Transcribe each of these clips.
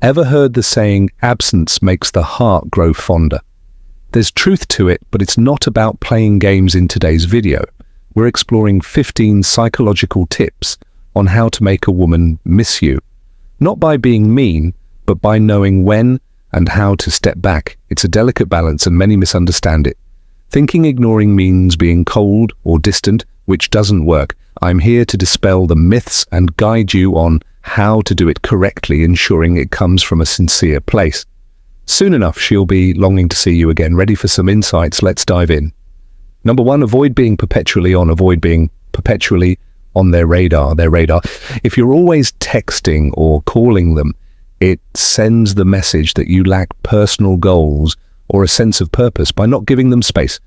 Ever heard the saying, absence makes the heart grow fonder? There's truth to it, but it's not about playing games in today's video. We're exploring 15 psychological tips on how to make a woman miss you. Not by being mean, but by knowing when and how to step back. It's a delicate balance and many misunderstand it. Thinking ignoring means being cold or distant, which doesn't work. I'm here to dispel the myths and guide you on how to do it correctly, ensuring it comes from a sincere place. Soon enough, she'll be longing to see you again. Ready for some insights? Let's dive in. Number one, avoid being perpetually on. Avoid being perpetually on their radar. If you're always texting or calling them, it sends the message that you lack personal goals or a sense of purpose. By not giving them space,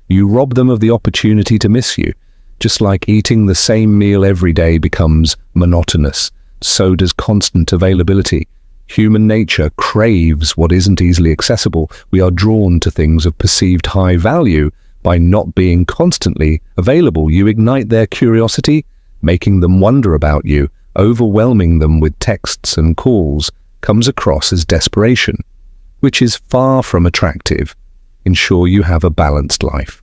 you rob them of the opportunity to miss you. Just like eating the same meal every day becomes monotonous, so does constant availability. Human nature craves what isn't easily accessible. We are drawn to things of perceived high value. By not being constantly available, you ignite their curiosity, making them wonder about you. Overwhelming them with texts and calls comes across as desperation, which is far from attractive. Ensure you have a balanced life.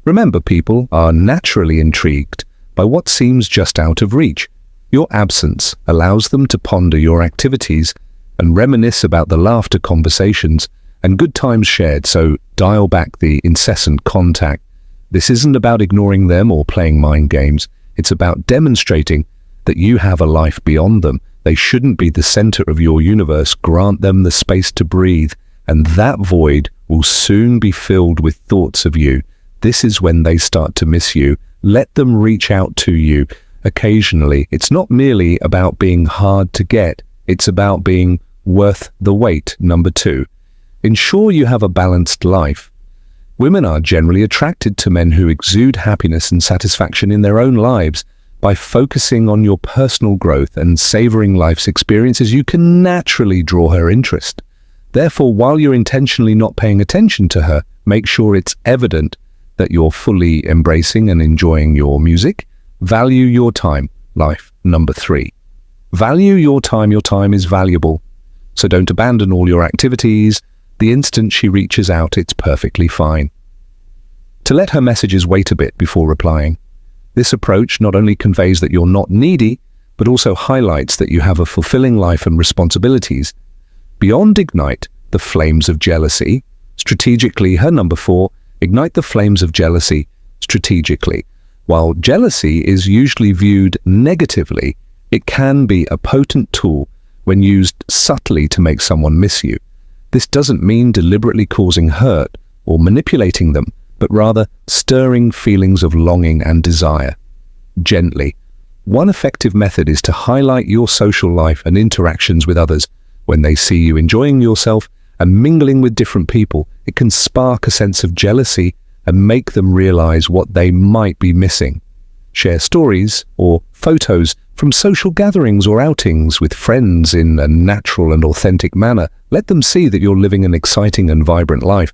Remember, people are naturally intrigued by what seems just out of reach. Your absence allows them to ponder your activities and reminisce about the laughter, conversations, and good times shared, so dial back the incessant contact. This isn't about ignoring them or playing mind games. It's about demonstrating that you have a life beyond them. They shouldn't be the center of your universe. Grant them the space to breathe, and that void will soon be filled with thoughts of you. This is when they start to miss you. Let them reach out to you occasionally. It's not merely about being hard to get. It's about being worth the wait. Number two, ensure you have a balanced life. Women are generally attracted to men who exude happiness and satisfaction in their own lives. By focusing on your personal growth and savoring life's experiences, you can naturally draw her interest. Therefore, while you're intentionally not paying attention to her, make sure it's evident that you're fully embracing and enjoying your music. Value your time. Life. Number three, value your time. Your time is valuable, so don't abandon all your activities. The instant she reaches out, it's perfectly fine to let her messages wait a bit before replying. This approach not only conveys that you're not needy, but also highlights that you have a fulfilling life and responsibilities. Beyond ignite the flames of jealousy strategically. Her number four, ignite the flames of jealousy strategically. While jealousy is usually viewed negatively, it can be a potent tool when used subtly to make someone miss you. This doesn't mean deliberately causing hurt or manipulating them, but rather stirring feelings of longing and desire. Gently. One effective method is to highlight your social life and interactions with others. When they see you enjoying yourself and mingling with different people, it can spark a sense of jealousy and make them realize what they might be missing. Share stories or photos from social gatherings or outings with friends in a natural and authentic manner. Let them see that you're living an exciting and vibrant life,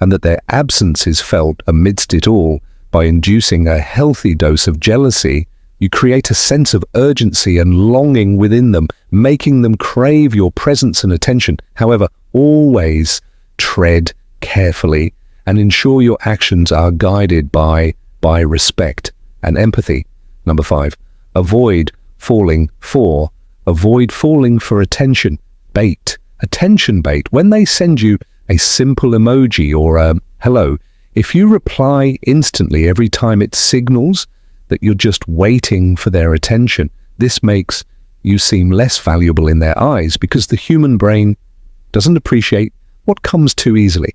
and that their absence is felt amidst it all. By inducing a healthy dose of jealousy, you create a sense of urgency and longing within them, making them crave your presence and attention. However, always tread carefully and ensure your actions are guided by respect and empathy. Number five, avoid falling for attention bait. Attention bait. When they send you a simple emoji or a hello, if you reply instantly every time, it signals that you're just waiting for their attention. This makes you seem less valuable in their eyes, because the human brain doesn't appreciate what comes too easily.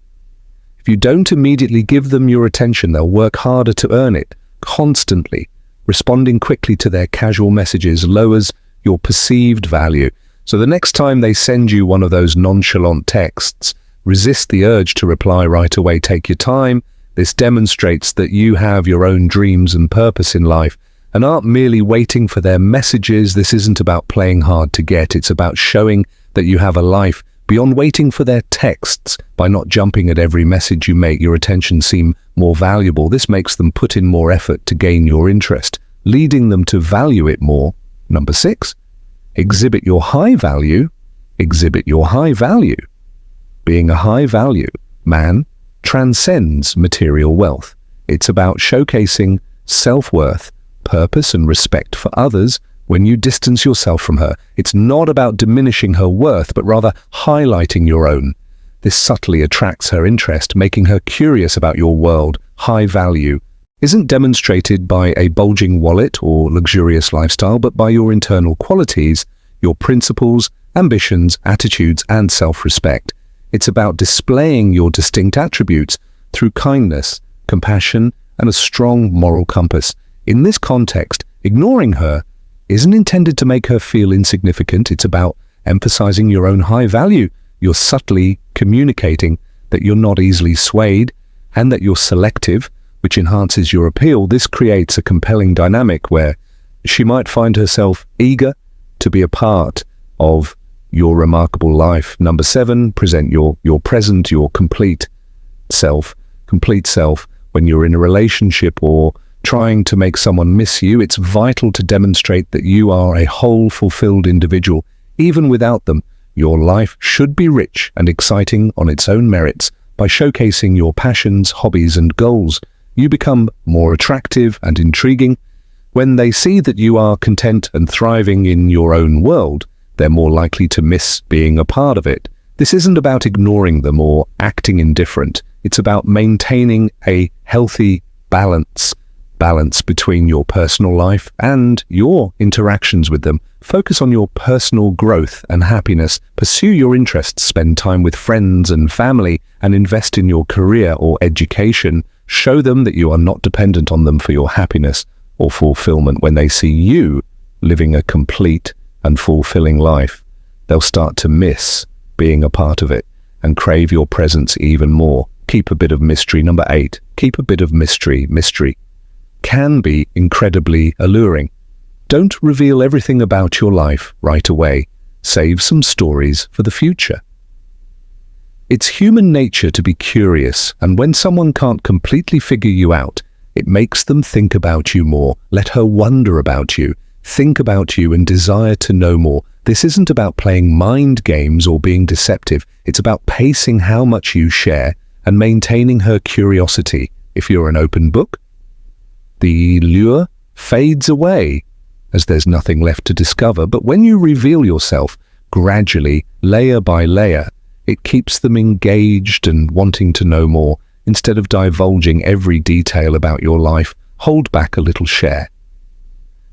If you don't immediately give them your attention, they'll work harder to earn it. Constantly responding quickly to their casual messages lowers your perceived value. So the next time they send you one of those nonchalant texts, resist the urge to reply right away. Take your time. This demonstrates that you have your own dreams and purpose in life and aren't merely waiting for their messages. This isn't about playing hard to get. It's about showing that you have a life beyond waiting for their texts. By not jumping at every message you make your attention seem more valuable. This makes them put in more effort to gain your interest, leading them to value it more. Number 6, exhibit your high value Exhibit your high value. Being a high value man transcends material wealth. It's about showcasing self-worth, purpose, and respect for others when you distance yourself from her. It's not about diminishing her worth, but rather highlighting your own. This subtly attracts her interest, making her curious about your world. High value isn't demonstrated by a bulging wallet or luxurious lifestyle, but by your internal qualities, your principles, ambitions, attitudes, and self-respect. It's about displaying your distinct attributes through kindness, compassion, and a strong moral compass. In this context, ignoring her isn't intended to make her feel insignificant. It's about emphasizing your own high value. You're subtly communicating that you're not easily swayed and that you're selective, which enhances your appeal. This creates a compelling dynamic where she might find herself eager to be a part of your remarkable life. Number 7, present your present, your complete self. Complete self. When you're in a relationship or trying to make someone miss you, it's vital to demonstrate that you are a whole, fulfilled individual. Even without them, your life should be rich and exciting on its own merits. By showcasing your passions, hobbies, and goals, you become more attractive and intriguing. When they see that you are content and thriving in your own world, they're more likely to miss being a part of it. This isn't about ignoring them or acting indifferent. It's about maintaining a healthy balance between your personal life and your interactions with them. Focus on your personal growth and happiness. Pursue your interests, spend time with friends and family, and invest in your career or education. Show them that you are not dependent on them for your happiness or fulfillment. When they see you living a complete and fulfilling life, they'll start to miss being a part of it and crave your presence even more. Keep a bit of mystery. Number 8, keep a bit of mystery. Mystery can be incredibly alluring. Don't reveal everything about your life right away. Save some stories for the future. It's human nature to be curious, and when someone can't completely figure you out, it makes them think about you more. Let her wonder about you, think about you, and desire to know more. This isn't about playing mind games or being deceptive. It's about pacing how much you share and maintaining her curiosity. If you're an open book, the lure fades away as there's nothing left to discover. But when you reveal yourself gradually, layer by layer, it keeps them engaged and wanting to know more. Instead of divulging every detail about your life, hold back a little share.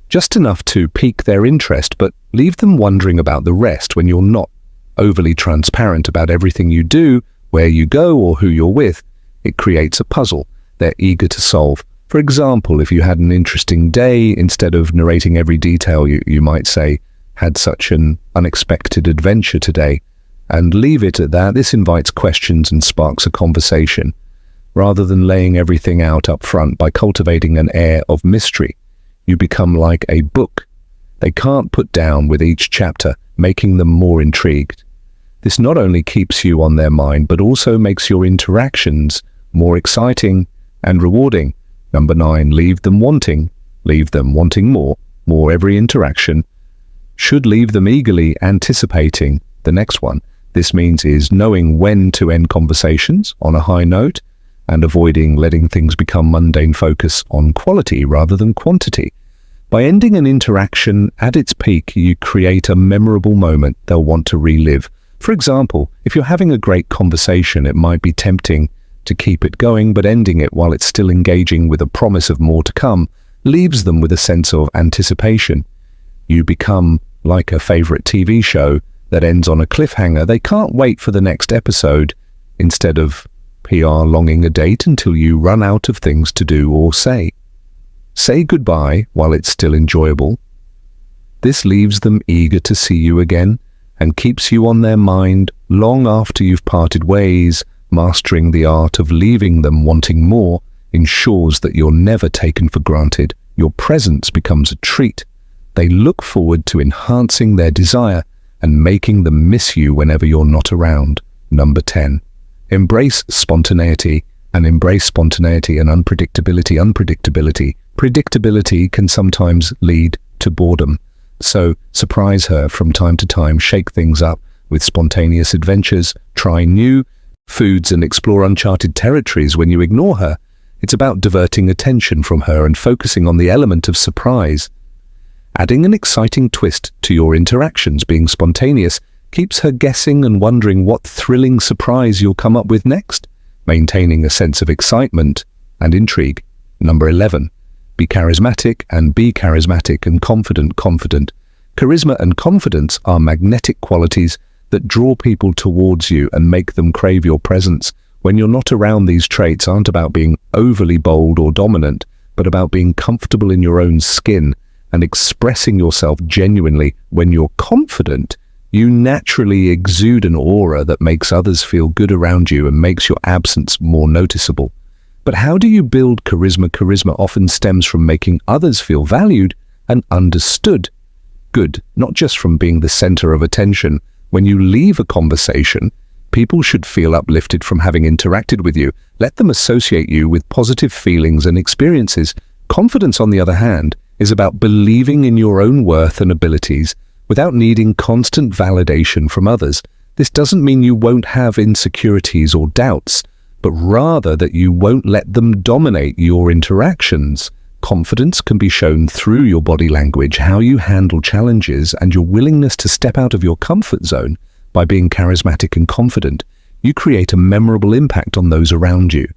Just enough to pique their interest, but leave them wondering about the rest. When you're not overly transparent about everything you do, where you go, or who you're with, it creates a puzzle they're eager to solve. For example, if you had an interesting day, instead of narrating every detail, you might say, "Had such an unexpected adventure today," and leave it at that. This invites questions and sparks a conversation, rather than laying everything out up front. By cultivating an air of mystery, you become like a book they can't put down with each chapter, making them more intrigued. This not only keeps you on their mind, but also makes your interactions more exciting and rewarding. Number 9, leave them wanting more. Every interaction should leave them eagerly anticipating the next one. This means is knowing when to end conversations on a high note and avoiding letting things become mundane. Focus on quality rather than quantity. By ending an interaction at its peak, you create a memorable moment they'll want to relive. For example, if you're having a great conversation, it might be tempting to keep it going, but ending it while it's still engaging with a promise of more to come leaves them with a sense of anticipation. You become like a favorite TV show that ends on a cliffhanger. They can't wait for the next episode, instead of PR longing a date until you run out of things to do or say. Say goodbye while it's still enjoyable. This leaves them eager to see you again and keeps you on their mind long after you've parted ways. Mastering the art of leaving them wanting more ensures that you're never taken for granted. Your presence becomes a treat. They look forward to enhancing their desire and making them miss you whenever you're not around. Number 10, embrace spontaneity and unpredictability. Predictability can sometimes lead to boredom. So surprise her from time to time, shake things up, with spontaneous adventures, try new foods and explore uncharted territories. When you ignore her, it's about diverting attention from her and focusing on the element of surprise. Adding an exciting twist to your interactions, being spontaneous, keeps her guessing and wondering what thrilling surprise you'll come up with next, maintaining a sense of excitement and intrigue. Number 11. Be charismatic and confident. Charisma and confidence are magnetic qualities that draw people towards you and make them crave your presence. When you're not around, these traits aren't about being overly bold or dominant, but about being comfortable in your own skin and expressing yourself genuinely. When you're confident, you naturally exude an aura that makes others feel good around you and makes your absence more noticeable. But how do you build charisma? Charisma often stems from making others feel valued and understood. Good, not just from being the center of attention. When you leave a conversation, people should feel uplifted from having interacted with you. Let them associate you with positive feelings and experiences. Confidence, on the other hand, is about believing in your own worth and abilities without needing constant validation from others. This doesn't mean you won't have insecurities or doubts, but rather that you won't let them dominate your interactions. Confidence can be shown through your body language, how you handle challenges, and your willingness to step out of your comfort zone. By being charismatic and confident, you create a memorable impact on those around you.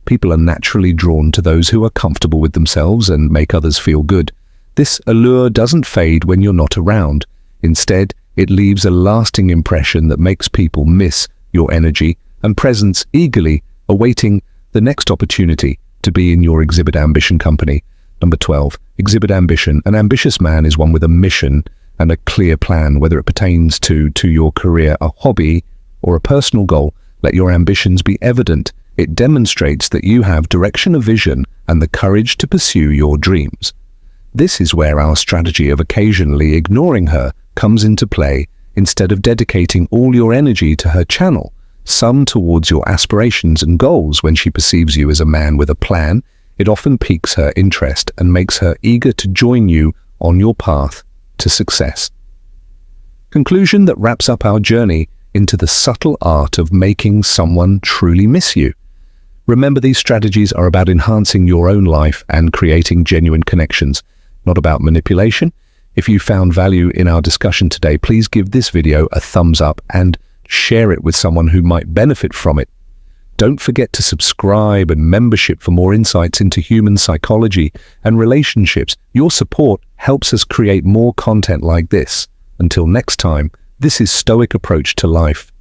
People are naturally drawn to those who are comfortable with themselves and make others feel good. This allure doesn't fade when you're not around. Instead, it leaves a lasting impression that makes people miss your energy and presence, eagerly awaiting the next opportunity to be in your Exhibit Ambition company. Number 12. Exhibit ambition. An ambitious man is one with a mission and a clear plan, whether it pertains to your career, a hobby, or a personal goal. Let your ambitions be evident. It demonstrates that you have direction, a vision, and the courage to pursue your dreams. This is where our strategy of occasionally ignoring her comes into play. Instead of dedicating all your energy to her channel, some towards your aspirations and goals. When she perceives you as a man with a plan, it often piques her interest and makes her eager to join you on your path to success. Conclusion that wraps up our journey into the subtle art of making someone truly miss you. Remember, these strategies are about enhancing your own life and creating genuine connections, not about manipulation. If you found value in our discussion today, please give this video a thumbs up and share it with someone who might benefit from it. Don't forget to subscribe and membership for more insights into human psychology and relationships. Your support helps us create more content like this. Until next time, this is Stoic Approach to Life.